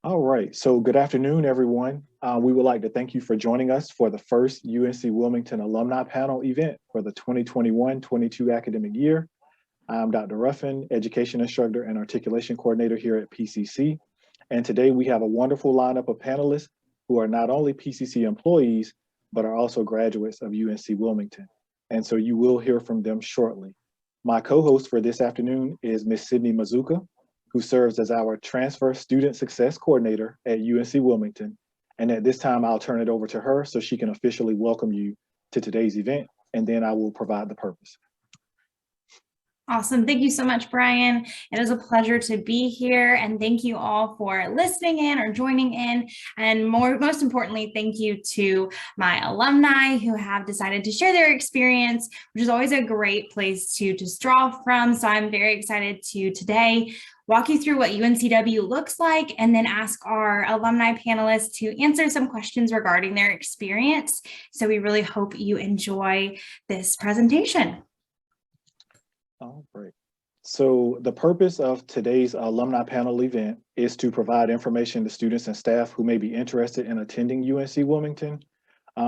All right, so good afternoon, everyone. We would like to thank you for joining us for the first UNC Wilmington Alumni Panel event for the 2021-22 academic year. I'm Dr. Ruffin, Education Instructor and Articulation Coordinator here at PCC. And today we have a wonderful lineup of panelists who are not only PCC employees, but are also graduates of UNC Wilmington. And so you will hear from them shortly. My co-host for this afternoon is Ms. Sydney Mazuka, who serves as our Transfer Student Success Coordinator at UNC Wilmington. And at this time, I'll turn it over to her so she can officially welcome you to today's event, and then I will provide the purpose. Awesome. Thank you so much, Brian. It is a pleasure to be here, and thank you all for listening in or joining in. And most importantly, thank you to my alumni who have decided to share their experience, which is always a great place to just draw from. So I'm very excited to today walk you through what UNCW looks like, and then ask our alumni panelists to answer some questions regarding their experience. So we really hope you enjoy this presentation. All right. So the purpose of today's alumni panel event is to provide information to students and staff who may be interested in attending UNC Wilmington.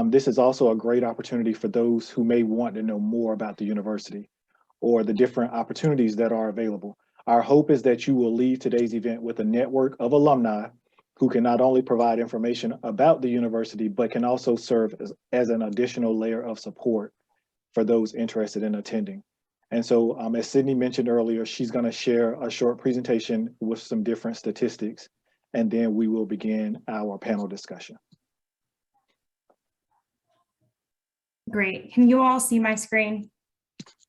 This is also a great opportunity for those who may want to know more about the university or the different opportunities that are available. Our hope is that you will leave today's event with a network of alumni who can not only provide information about the university, but can also serve as an additional layer of support for those interested in attending. And so, as Sydney mentioned earlier, she's going to share a short presentation with some different statistics, and then we will begin our panel discussion. Great. Can you all see my screen?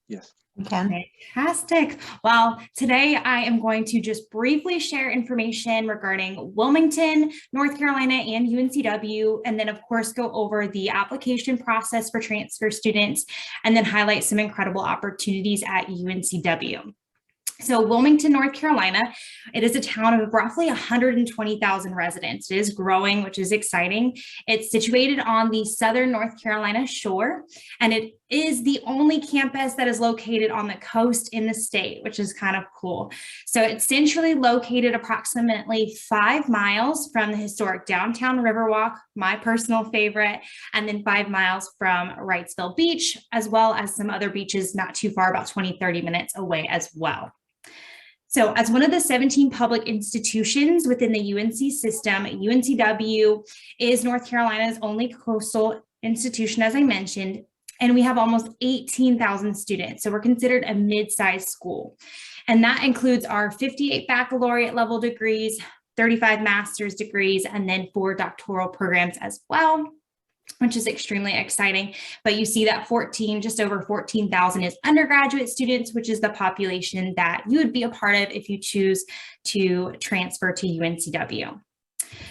Yes. We can. Fantastic. Well, today I am going to just briefly share information regarding Wilmington, North Carolina, and UNCW, and then of course go over the application process for transfer students, and then highlight some incredible opportunities at UNCW. So Wilmington, North Carolina, it is a town of roughly 120,000 residents. It is growing, which is exciting. It's situated on the southern North Carolina shore, and it is the only campus that is located on the coast in the state, which is kind of cool. So it's centrally located approximately 5 miles from the historic downtown Riverwalk, my personal favorite, and then 5 miles from Wrightsville Beach, as well as some other beaches not too far, about 20-30 minutes away as well. So as one of the 17 public institutions within the UNC system, UNCW is North Carolina's only coastal institution, as I mentioned, and we have almost 18,000 students. So we're considered a mid-sized school. And that includes our 58 baccalaureate level degrees, 35 master's degrees, and then 4 doctoral programs as well, which is extremely exciting. But you see that just over 14,000 is undergraduate students, which is the population that you would be a part of if you choose to transfer to UNCW.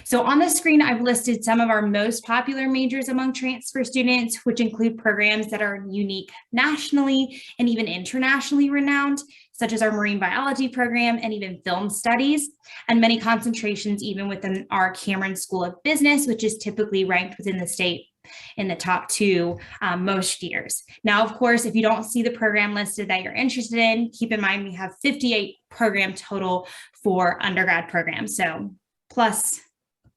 So on the screen, I've listed some of our most popular majors among transfer students, which include programs that are unique nationally and even internationally renowned, such as our marine biology program and even film studies, and many concentrations even within our Cameron School of Business, which is typically ranked within the state in the top 2 most years. Now, of course, if you don't see the program listed that you're interested in, keep in mind we have 58 program total for undergrad programs, so plus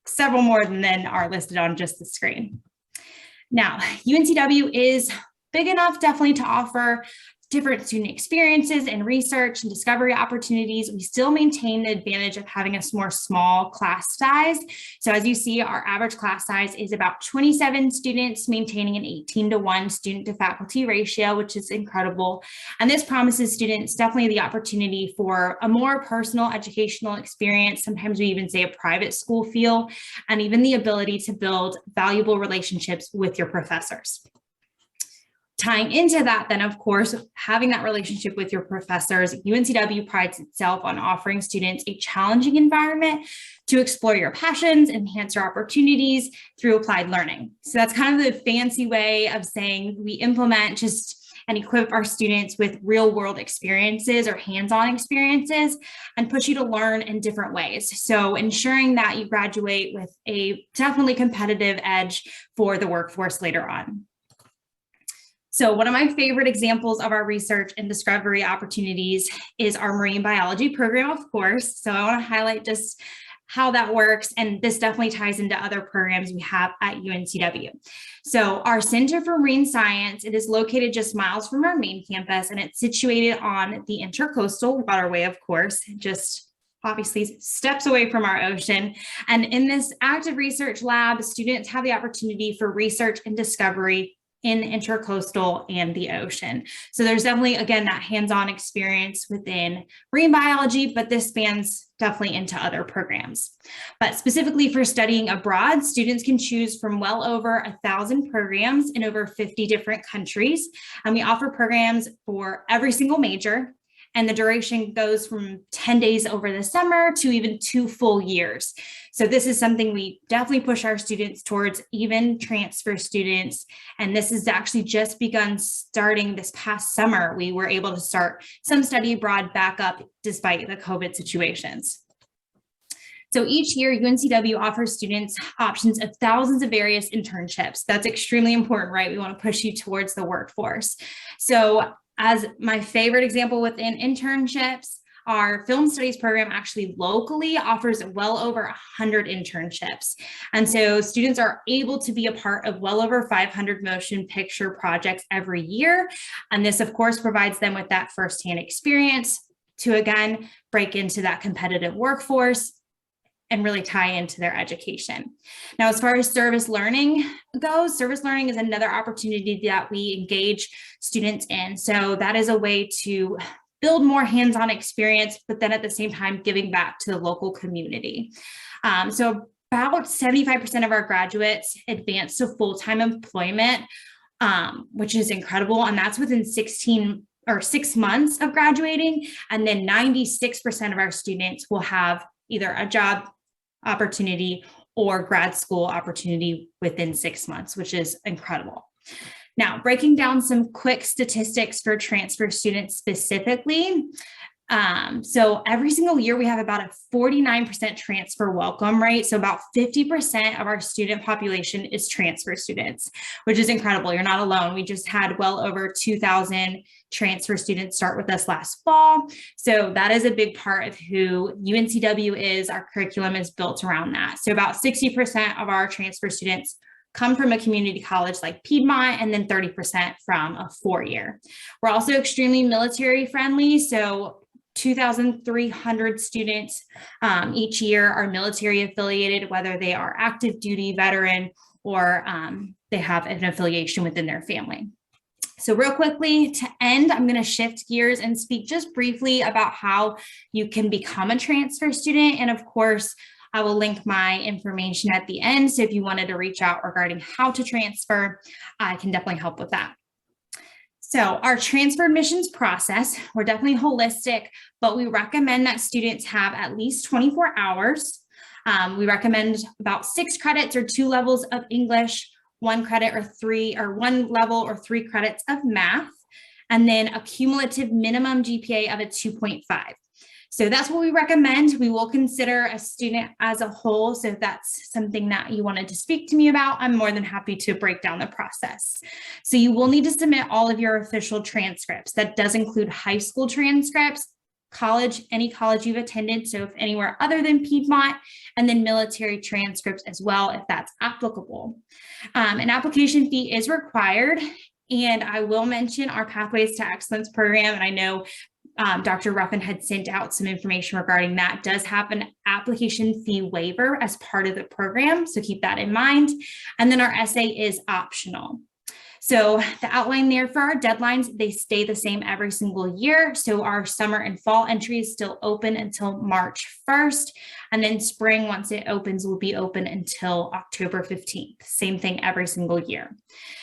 several more than are listed on just the screen. Now, UNCW is big enough definitely to offer different student experiences and research and discovery opportunities. We still maintain the advantage of having a more small class size. So as you see, our average class size is about 27 students, maintaining an 18-to-1 student to faculty ratio, which is incredible. And this promises students definitely the opportunity for a more personal educational experience. Sometimes we even say a private school feel, and even the ability to build valuable relationships with your professors. Tying into that, then, of course, having that relationship with your professors, UNCW prides itself on offering students a challenging environment to explore your passions, enhance your opportunities through applied learning. So that's kind of the fancy way of saying we implement and equip our students with real world experiences or hands-on experiences and push you to learn in different ways. So ensuring that you graduate with a definitely competitive edge for the workforce later on. So one of my favorite examples of our research and discovery opportunities is our marine biology program, of course. So I want to highlight just how that works. And this definitely ties into other programs we have at UNCW. So our Center for Marine Science, it is located just miles from our main campus, and it's situated on the Intercoastal Waterway, of course, just obviously steps away from our ocean. And in this active research lab, students have the opportunity for research and discovery in intercoastal and the ocean. So there's definitely, again, that hands-on experience within marine biology, but this spans definitely into other programs. But specifically for studying abroad, students can choose from well over 1,000 programs in over 50 different countries. And we offer programs for every single major. And the duration goes from 10 days over the summer to even 2 full years. So this is something we definitely push our students towards, even transfer students. And this has actually just begun starting this past summer. We were able to start some study abroad back up despite the COVID situations. So each year, UNCW offers students options of thousands of various internships. That's extremely important, right? We want to push you towards the workforce. So as my favorite example within internships, our film studies program actually locally offers well over 100 internships. And so students are able to be a part of well over 500 motion picture projects every year. And this, of course, provides them with that firsthand experience to, again, break into that competitive workforce and really tie into their education. Now, as far as service learning goes, service learning is another opportunity that we engage students in. So that is a way to build more hands-on experience, but then at the same time, giving back to the local community. So about 75% of our graduates advance to full-time employment, which is incredible. And that's within 6 months of graduating. And then 96% of our students will have either a job opportunity or grad school opportunity within 6 months, which is incredible. Now, breaking down some quick statistics for transfer students specifically. So every single year we have about a 49% transfer welcome rate. So about 50% of our student population is transfer students, which is incredible. You're not alone. We just had well over 2,000 transfer students start with us last fall. So that is a big part of who UNCW is. Our curriculum is built around that. So about 60% of our transfer students come from a community college like Piedmont, and then 30% from a 4-year. We're also extremely military friendly. So 2,300 students each year are military affiliated, whether they are active duty veteran or they have an affiliation within their family. So real quickly to end, I'm going to shift gears and speak just briefly about how you can become a transfer student. And of course, I will link my information at the end. So if you wanted to reach out regarding how to transfer, I can definitely help with that. So our transfer admissions process, we're definitely holistic, but we recommend that students have at least 24 hours. We recommend about 6 credits or 2 levels of English, 1 credit or 1 level or 3 credits of math, and then a cumulative minimum GPA of a 2.5. So that's what we recommend. We will consider a student as a whole. So if that's something that you wanted to speak to me about, I'm more than happy to break down the process. So you will need to submit all of your official transcripts. That does include high school transcripts, college, any college you've attended, so if anywhere other than Piedmont, and then military transcripts as well, if that's applicable. An application fee is required. And I will mention our Pathways to Excellence program. And I know Dr. Ruffin had sent out some information regarding that. Does have an application fee waiver as part of the program, so keep that in mind. And then our essay is optional. So the outline there for our deadlines, they stay the same every single year. So our summer and fall entry is still open until March 1st. And then spring, once it opens, will be open until October 15th. Same thing every single year.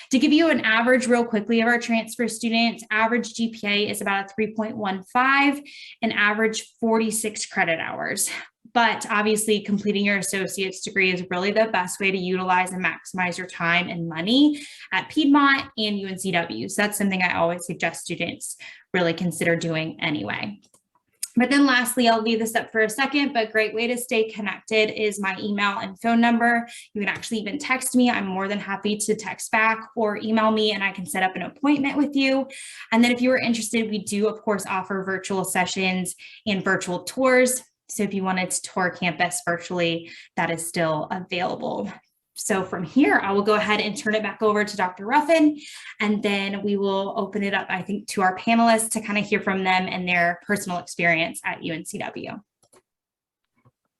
To give you an average real quickly of our transfer students, average GPA is about a 3.15 and average 46 credit hours. But obviously completing your associate's degree is really the best way to utilize and maximize your time and money at Piedmont and UNCW. So that's something I always suggest students really consider doing anyway. But then lastly, I'll leave this up for a second, but a great way to stay connected is my email and phone number. You can actually even text me. I'm more than happy to text back or email me and I can set up an appointment with you. And then if you are interested, we do of course offer virtual sessions and virtual tours. So if you wanted to tour campus virtually, that is still available. So from here, I will go ahead and turn it back over to Dr. Ruffin, and then we will open it up, I think, to our panelists to kind of hear from them and their personal experience at UNCW.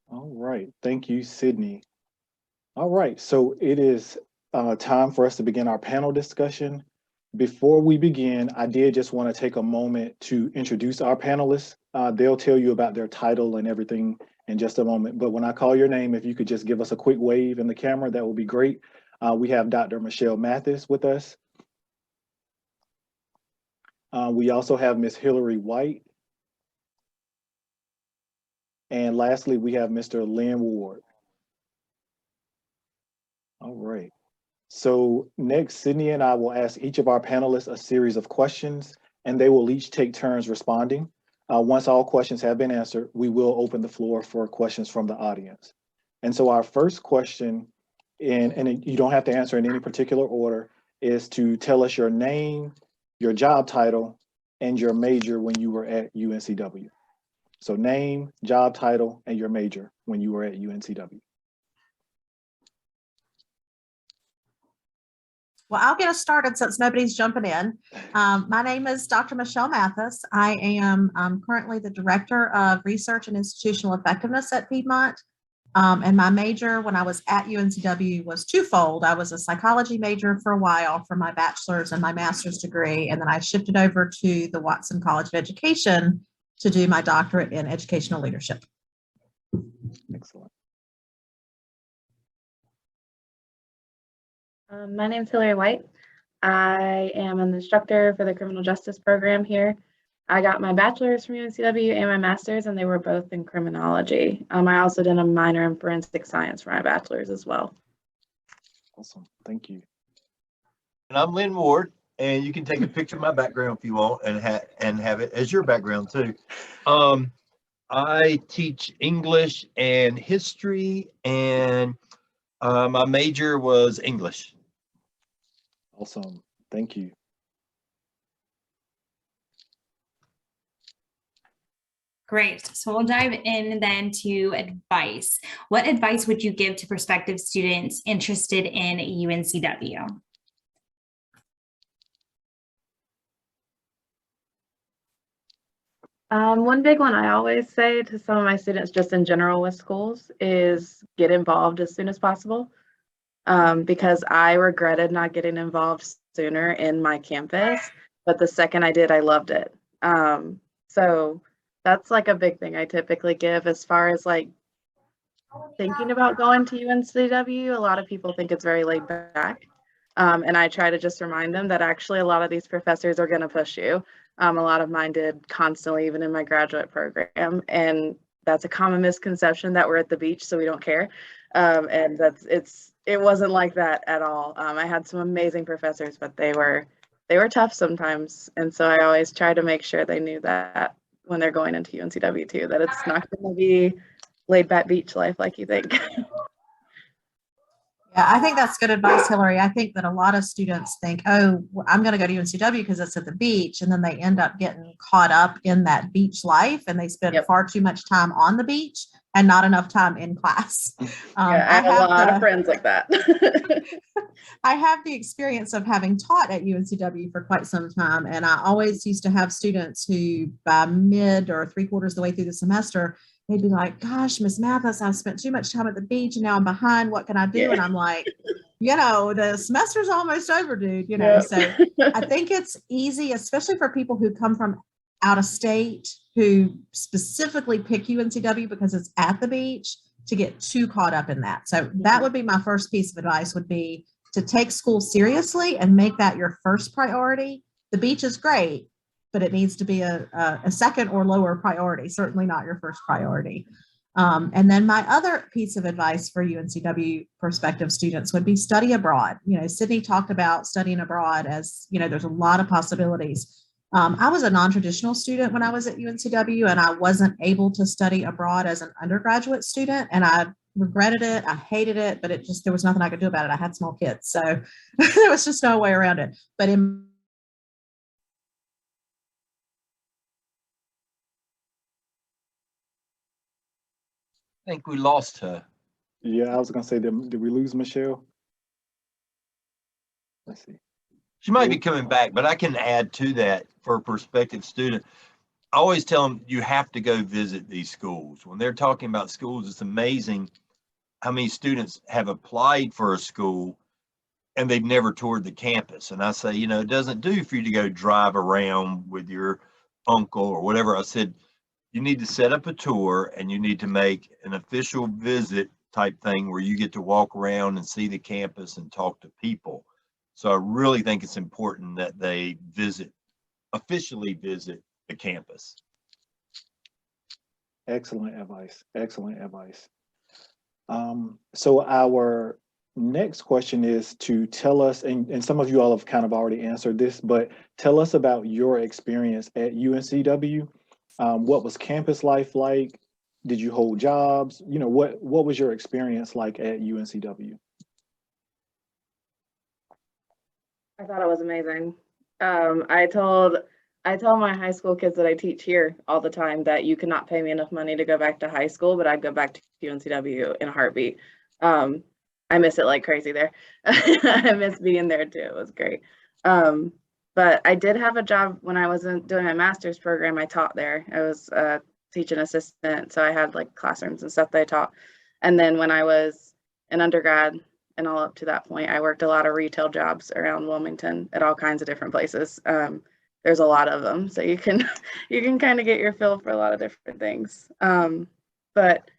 All right. Thank you, Sydney. All right. So it is time for us to begin our panel discussion. Before we begin, I did just want to take a moment to introduce our panelists. They'll tell you about their title and everything in just a moment. But when I call your name, if you could just give us a quick wave in the camera, that would be great. We have Dr. Michelle Mathis with us. We also have Ms. Hillary White. And lastly, we have Mr. Lynn Ward. All right. So next, Sydney and I will ask each of our panelists a series of questions, and they will each take turns responding. Once all questions have been answered, we will open the floor for questions from the audience. And so our first question, and you don't have to answer in any particular order, is to tell us your name, your job title, and your major when you were at UNCW. So name, job title, and your major when you were at UNCW. Well, I'll get us started since nobody's jumping in. My name is Dr. Michelle Mathis. I am currently the Director of Research and Institutional Effectiveness at Piedmont. And my major when I was at UNCW was twofold. I was a psychology major for a while for my bachelor's and my master's degree. And then I shifted over to the Watson College of Education to do my doctorate in educational leadership. Excellent. My name is Hillary White. I am an instructor for the criminal justice program here. I got my bachelor's from UNCW and my master's, and they were both in criminology. I also did a minor in forensic science for my bachelor's as well. Awesome. Thank you. And I'm Lynn Ward, and you can take a picture of my background if you want and have it as your background too. I teach English and history, and my major was English. Awesome. Thank you. Great. So we'll dive in then to advice. What advice would you give to prospective students interested in UNCW? One big one I always say to some of my students just in general with schools is get involved as soon as possible. Because I regretted not getting involved sooner in my campus, but the second I did, I loved it. So that's like a big thing I typically give as far as like thinking about going to UNCW. A lot of people think it's very laid back. And I try to just remind them that actually a lot of these professors are going to push you. A lot of mine did constantly, even in my graduate program. And that's a common misconception that we're at the beach, so we don't care. And it wasn't like that at all. I had some amazing professors, but they were tough sometimes. And so I always try to make sure they knew that when they're going into UNCW too, that it's not going to be laid back beach life like you think. Yeah, I think that's good advice, Hillary. I think that a lot of students think, oh, I'm going to go to UNCW because it's at the beach. And then they end up getting caught up in that beach life and they spend far too much time on the beach and not enough time in class. I have a lot of friends like that. I have the experience of having taught at UNCW for quite some time. And I always used to have students who by mid or 3/4 of the way through the semester, they'd be like, gosh, Miss Mathis, I've spent too much time at the beach and now I'm behind. What can I do? Yeah. And I'm like, the semester's almost over, dude. So I think it's easy, especially for people who come from out of state, who specifically pick UNCW because it's at the beach, to get too caught up in that. So that would be my first piece of advice, would be to take school seriously and make that your first priority. The beach is great, but it needs to be a second or lower priority, certainly not your first priority. And then my other piece of advice for UNCW prospective students would be study abroad. Sydney talked about studying abroad as, there's a lot of possibilities. I was a non-traditional student when I was at UNCW, and I wasn't able to study abroad as an undergraduate student, and I regretted it. I hated it, but there was nothing I could do about it. I had small kids, so there was just no way around it. But I think we lost her. Yeah, I was gonna say, did we lose Michelle? Let's see. She might be coming back, but I can add to that for a prospective student. I always tell them you have to go visit these schools. When they're talking about schools, it's amazing how many students have applied for a school and they've never toured the campus. And I say, you know, it doesn't do for you to go drive around with your uncle or whatever. I said, you need to set up a tour and you need to make an official visit type thing where you get to walk around and see the campus and talk to people. So I really think it's important that they officially visit the campus. Excellent advice. Excellent advice. So our next question is to tell us, and some of you all have kind of already answered this, but tell us about your experience at UNCW. What was campus life like? Did you hold jobs? You know, what was your experience like at UNCW? I thought it was amazing. I told my high school kids that I teach here all the time that you could not pay me enough money to go back to high school, but I'd go back to UNCW in a heartbeat. I miss it like crazy there. I miss being there too. It was great. But I did have a job when I wasn't doing my master's program. I taught there. I was a teaching assistant, so I had like classrooms and stuff that I taught. And then when I was an undergrad and all up to that point, I worked a lot of retail jobs around Wilmington at all kinds of different places. There's a lot of them, so you can kind of get your feel for a lot of different things. But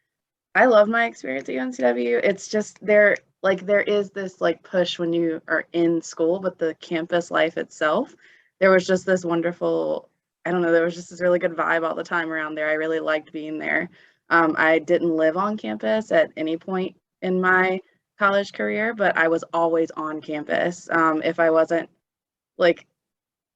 I love my experience at UNCW. It's just there is this like push when you are in school, but the campus life itself, there was just this wonderful, I don't know, there was just this really good vibe all the time around there. I really liked being there. I didn't live on campus at any point in my college career, but I was always on campus. If I wasn't like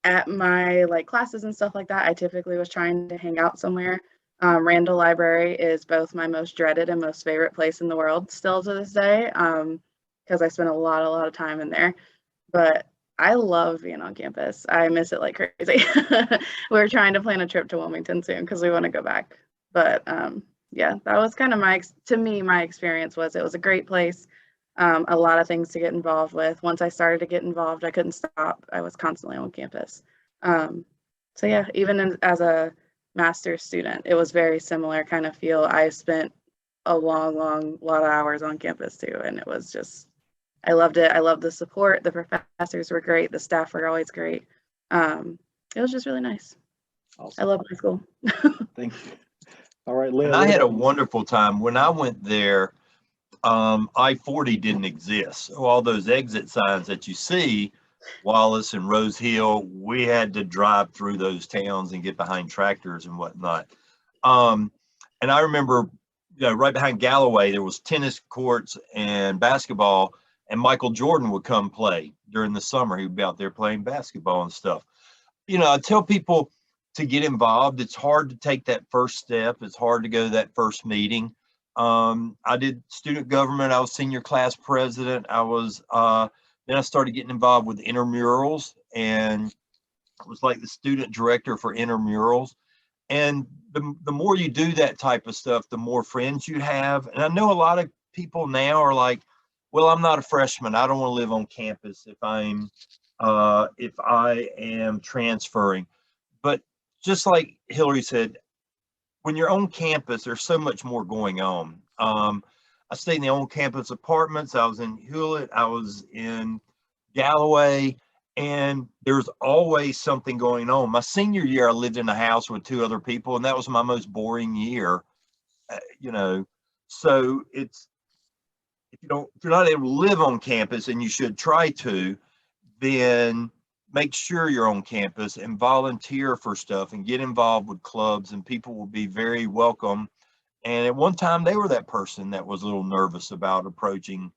at my like classes and stuff like that, I typically was trying to hang out somewhere. Randall Library is both my most dreaded and most favorite place in the world still to this day, because I spent a lot of time in there. But I love being on campus. I miss it like crazy. We're trying to plan a trip to Wilmington soon because we want to go back. But yeah, that was kind of my experience was it was a great place. A lot of things to get involved with. Once I started to get involved, I couldn't stop. I was constantly on campus. So yeah, even as a master's student, it was very similar kind of feel. I spent a lot of hours on campus too, and it was just, I loved it. I loved the support. The professors were great. The staff were always great. It was just really nice. Awesome. I love my school. Thank you. All right, Lynn. And I had a wonderful time when I went there. I-40 didn't exist. So all those exit signs that you see, Wallace and Rose Hill, we had to drive through those towns and get behind tractors and whatnot. And I remember, you know, right behind Galloway, there was tennis courts and basketball, and Michael Jordan would come play during the summer. He would be out there playing basketball and stuff. You know, I tell people to get involved. It's hard to take that first step. It's hard to go to that first meeting. I did student government. I was senior class president. Then I started getting involved with intramurals, and I was like the student director for intramurals. And the more you do that type of stuff, the more friends you have. And I know a lot of people now are like, well, I'm not a freshman. I don't want to live on campus if I am transferring. But just like Hillary said, when you're on campus, there's so much more going on. I stayed in the on-campus apartments. I was in Hewlett. I was in Galloway, and there's always something going on. My senior year, I lived in a house with 2 other people, and that was my most boring year. You know, so it's if you're not able to live on campus, and you should try to, then make sure you're on campus and volunteer for stuff and get involved with clubs, and people will be very welcome. And at one time they were that person that was a little nervous about approaching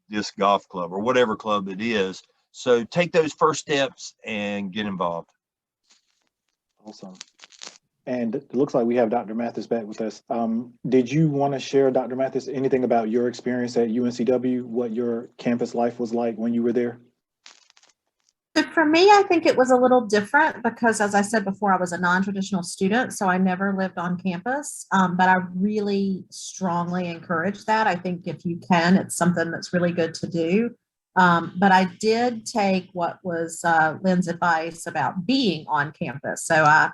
this golf club or whatever club it is. So take those first steps and get involved. Awesome. And it looks like we have Dr. Mathis back with us. Did you want to share, Dr. Mathis, anything about your experience at UNCW, what your campus life was like when you were there? So for me, I think it was a little different because, as I said before, I was a non-traditional student, so I never lived on campus. But I really strongly encourage that. I think if you can, it's something that's really good to do. But I did take what was Lynn's advice about being on campus. So I,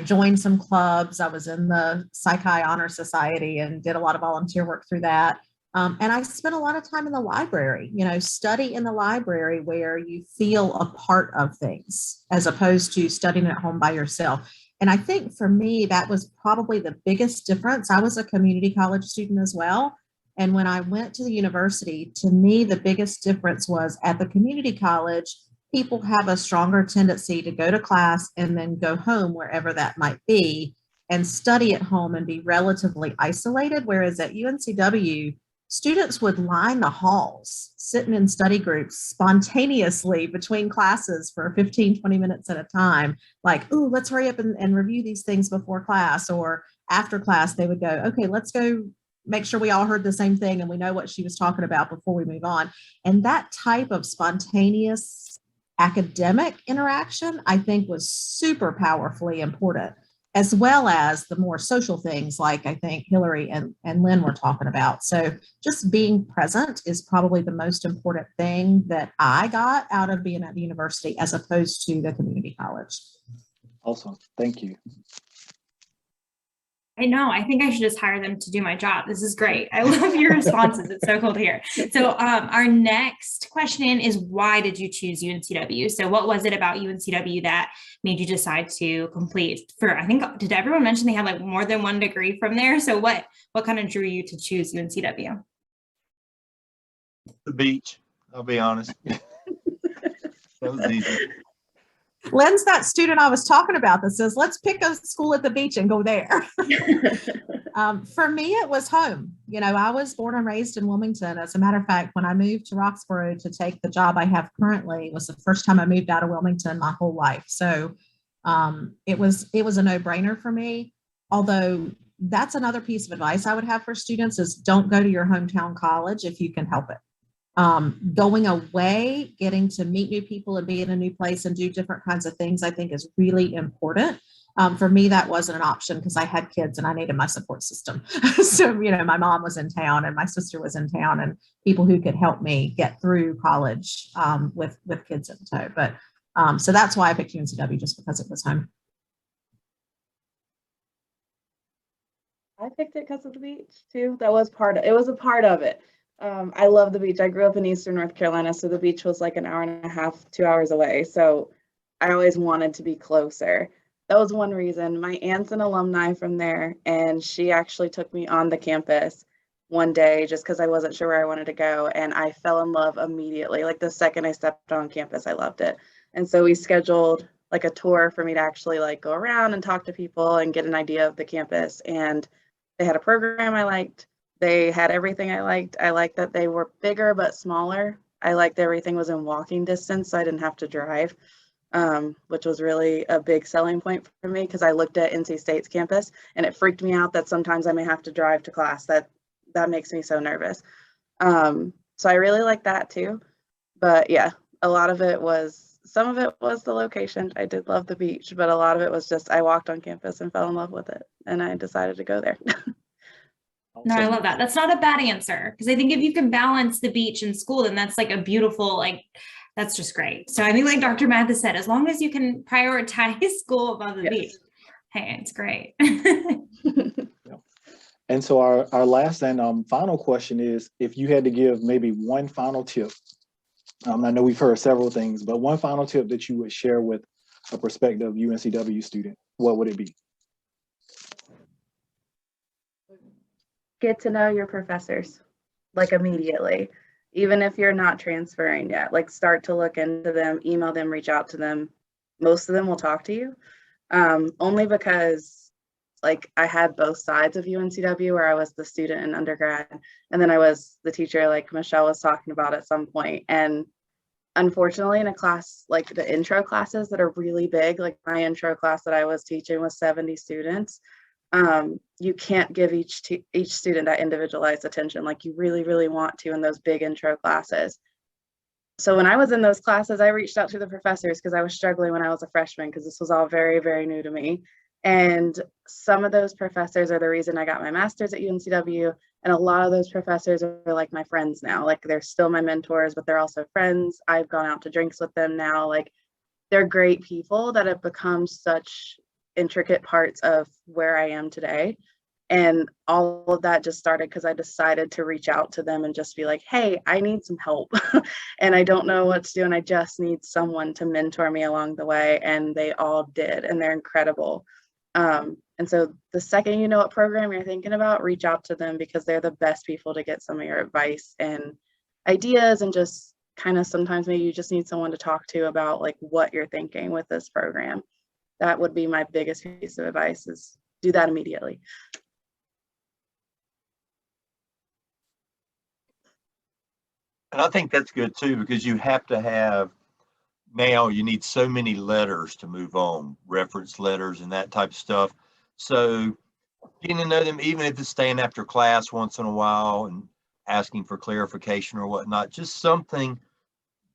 joined some clubs. I was in the Psychi Honor Society and did a lot of volunteer work through that. And I spent a lot of time in the library, study in the library where you feel a part of things as opposed to studying at home by yourself. And I think for me, that was probably the biggest difference. I was a community college student as well. And when I went to the university, to me, the biggest difference was at the community college, people have a stronger tendency to go to class and then go home wherever that might be and study at home and be relatively isolated. Whereas at UNCW, students would line the halls, sitting in study groups spontaneously between classes for 15, 20 minutes at a time. Like, ooh, let's hurry up and review these things before class, or after class, they would go, okay, let's go make sure we all heard the same thing and we know what she was talking about before we move on. And that type of spontaneous academic interaction, I think, was super powerfully important, as well as the more social things like I think Hillary and Lynn were talking about. So just being present is probably the most important thing that I got out of being at the university as opposed to the community college. Awesome. Thank you. I know. I think I should just hire them to do my job. This is great. I love your responses. It's so cool to hear. So our next question is, why did you choose UNCW? So what was it about UNCW that made you decide to complete I think, did everyone mention they had like more than one degree from there? So what kind of drew you to choose UNCW? The beach, I'll be honest. That was easy. Lynn's that student I was talking about that says, let's pick a school at the beach and go there. For me, it was home. I was born and raised in Wilmington. As a matter of fact, when I moved to Roxborough to take the job I have currently, it was the first time I moved out of Wilmington my whole life. So it was a no-brainer for me. Although that's another piece of advice I would have for students is don't go to your hometown college if you can help it. Going away, getting to meet new people and be in a new place and do different kinds of things, I think is really important. For me, that wasn't an option because I had kids and I needed my support system. So, my mom was in town and my sister was in town and people who could help me get through college with kids in tow. But so that's why I picked UNCW, just because it was home. I picked it because of the beach too. It was a part of it. I love the beach. I grew up in Eastern North Carolina, so the beach was like an hour and a half, 2 hours away. So I always wanted to be closer. That was one reason. My aunt's an alumni from there, and she actually took me on the campus one day just because I wasn't sure where I wanted to go. And I fell in love immediately. Like the second I stepped on campus, I loved it. And so we scheduled like a tour for me to actually like go around and talk to people and get an idea of the campus. And they had a program I liked. They had everything I liked. I liked that they were bigger but smaller. I liked that everything was in walking distance, so I didn't have to drive, which was really a big selling point for me because I looked at NC State's campus and it freaked me out that sometimes I may have to drive to class. That makes me so nervous. So I really like that too. But yeah, some of it was the location. I did love the beach, but a lot of it was just I walked on campus and fell in love with it, and I decided to go there. No, I love that. That's not a bad answer, because I think if you can balance the beach and school, then that's like a beautiful, that's just great. So I think like Dr. Mathis said, as long as you can prioritize school above the beach, hey, it's great. And so our last and final question is, if you had to give maybe one final tip, I know we've heard several things, but one final tip that you would share with a prospective UNCW student, what would it be? Get to know your professors like immediately, even if you're not transferring yet. Like start to look into them, email them, reach out to them. Most of them will talk to you, only because like I had both sides of UNCW where I was the student in undergrad and then I was the teacher, like Michelle was talking about at some point. And unfortunately in a class like the intro classes that are really big, like my intro class that I was teaching was 70 students. You can't give each student that individualized attention like you really, really want to in those big intro classes. So when I was in those classes, I reached out to the professors because I was struggling when I was a freshman because this was all very, very new to me. And some of those professors are the reason I got my master's at UNCW. And a lot of those professors are like my friends now. Like they're still my mentors, but they're also friends. I've gone out to drinks with them now. Like they're great people that have become such intricate parts of where I am today. And all of that just started because I decided to reach out to them and just be like, hey, I need some help and I don't know what to do. And I just need someone to mentor me along the way. And they all did. And they're incredible. And so the second you know what program you're thinking about, reach out to them because they're the best people to get some of your advice and ideas. And just kind of sometimes maybe you just need someone to talk to about like what you're thinking with this program. That would be my biggest piece of advice, is do that immediately. And I think that's good too, because you have to have, now you need so many letters to move on, reference letters and that type of stuff. So getting to know them, even if it's staying after class once in a while and asking for clarification or whatnot, just something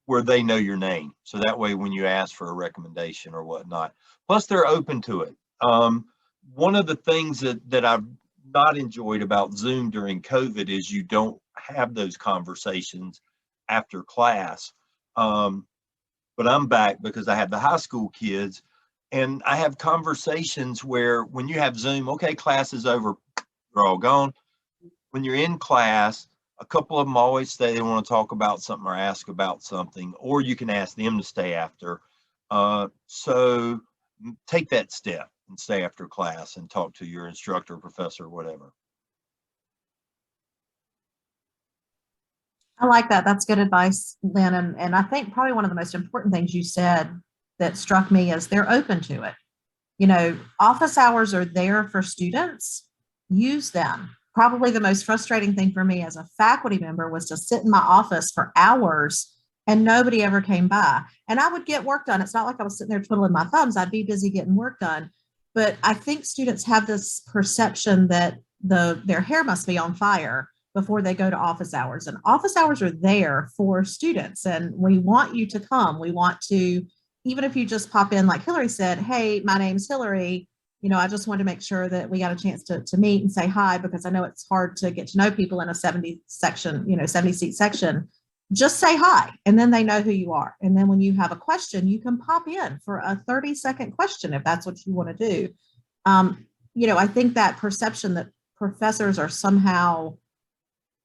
where they know your name. So that way, when you ask for a recommendation or whatnot, plus they're open to it. One of the things that I've not enjoyed about Zoom during COVID is you don't have those conversations after class. But I'm back because I have the high school kids, and I have conversations where when you have Zoom, okay, class is over, they're all gone. When you're in class, a couple of them always say they want to talk about something or ask about something, or you can ask them to stay after. So take that step and stay after class and talk to your instructor, professor, whatever. I like that. That's good advice, Lynn. And I think probably one of the most important things you said that struck me is they're open to it. You know, office hours are there for students. Use them. Probably the most frustrating thing for me as a faculty member was to sit in my office for hours and nobody ever came by. And I would get work done. It's not like I was sitting there twiddling my thumbs. I'd be busy getting work done. But I think students have this perception that their hair must be on fire before they go to office hours. And office hours are there for students. And we want you to come. We want to, even if you just pop in, like Hillary said, hey, my name's Hillary. You know, I just wanted to make sure that we got a chance to meet and say hi, because I know it's hard to get to know people in a 70 seat section. Just say hi, and then they know who you are. And then when you have a question, you can pop in for a 30-second question if that's what you want to do. You know, I think that perception that professors are somehow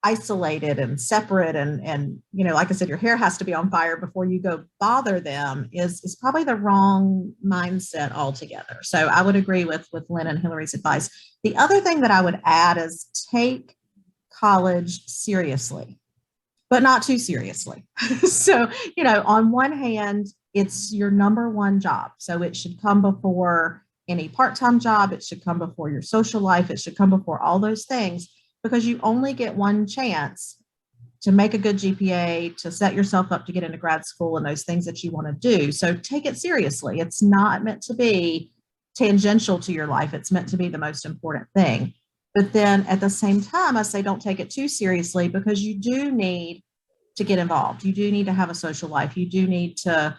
isolated and separate and you know, like I said, your hair has to be on fire before you go bother them is probably the wrong mindset altogether. So I would agree with Lynn and Hillary's advice. The other thing that I would add is take college seriously, but not too seriously. So, you know, on one hand, it's your number one job. So it should come before any part-time job. It should come before your social life. It should come before all those things, because you only get one chance to make a good GPA, to set yourself up to get into grad school and those things that you want to do. So take it seriously. It's not meant to be tangential to your life. It's meant to be the most important thing. But then at the same time, I say don't take it too seriously, because you do need to get involved. You do need to have a social life. You do need to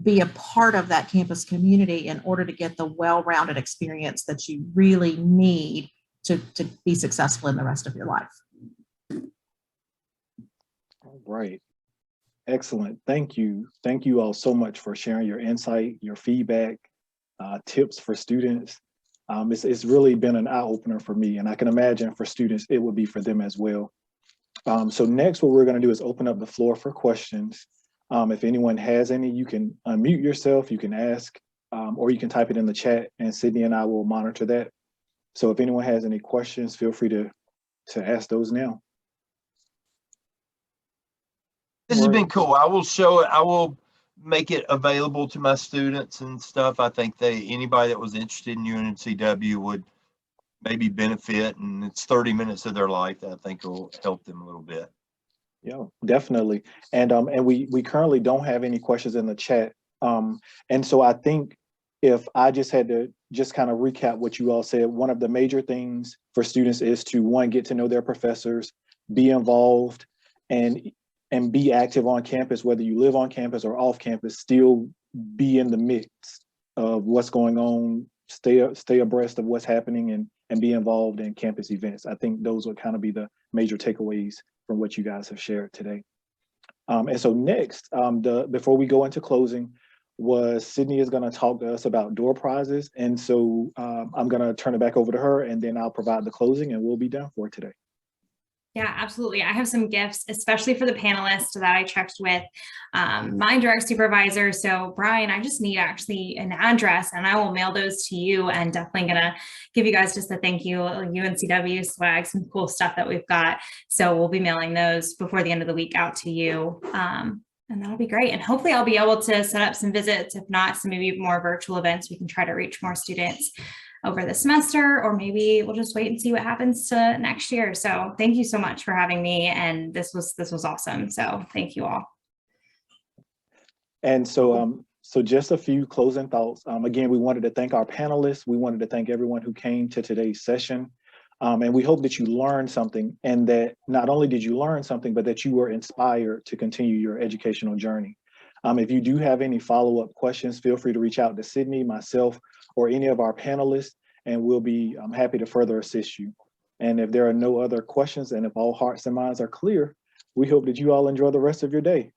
be a part of that campus community in order to get the well-rounded experience that you really need to be successful in the rest of your life. All right. Excellent. Thank you. Thank you all so much for sharing your insight, your feedback, tips for students. It's really been an eye-opener for me, and I can imagine for students, it will be for them as well. So next, what we're going to do is open up the floor for questions. If anyone has any, you can unmute yourself, you can ask, or you can type it in the chat, and Sydney and I will monitor that. So if anyone has any questions, feel free to ask those now. This has been cool. I will show it. I will make it available to my students and stuff. I think anybody that was interested in UNCW would maybe benefit, and it's 30 minutes of their life that I think will help them a little bit. Yeah, definitely. And we currently don't have any questions in the chat. And so I think if I just had to kind of recap what you all said, one of the major things for students is to, one, get to know their professors, be involved, and and be active on campus, whether you live on campus or off campus, still be in the midst of what's going on, stay abreast of what's happening, and be involved in campus events. I think those would kind of be the major takeaways from what you guys have shared today. And so next, before we go into closing, Sydney is going to talk to us about door prizes. And so I'm going to turn it back over to her, and then I'll provide the closing, and we'll be done for today. Yeah, absolutely. I have some gifts, especially for the panelists that I checked with my direct supervisor. So Brian, I just need actually an address, and I will mail those to you, and definitely gonna give you guys just a thank you, UNCW swag, some cool stuff that we've got. So we'll be mailing those before the end of the week out to you. And that'll be great. And hopefully I'll be able to set up some visits, if not some maybe more virtual events. We can try to reach more students over the semester, or maybe we'll just wait and see what happens to next year. So thank you so much for having me. And this was awesome. So thank you all. And so, so just a few closing thoughts. Again, we wanted to thank our panelists. We wanted to thank everyone who came to today's session. And we hope that you learned something, and that not only did you learn something, but that you were inspired to continue your educational journey. If you do have any follow-up questions, feel free to reach out to Sydney, myself, or any of our panelists, and we'll be happy to further assist you. And if there are no other questions, and if all hearts and minds are clear, we hope that you all enjoy the rest of your day.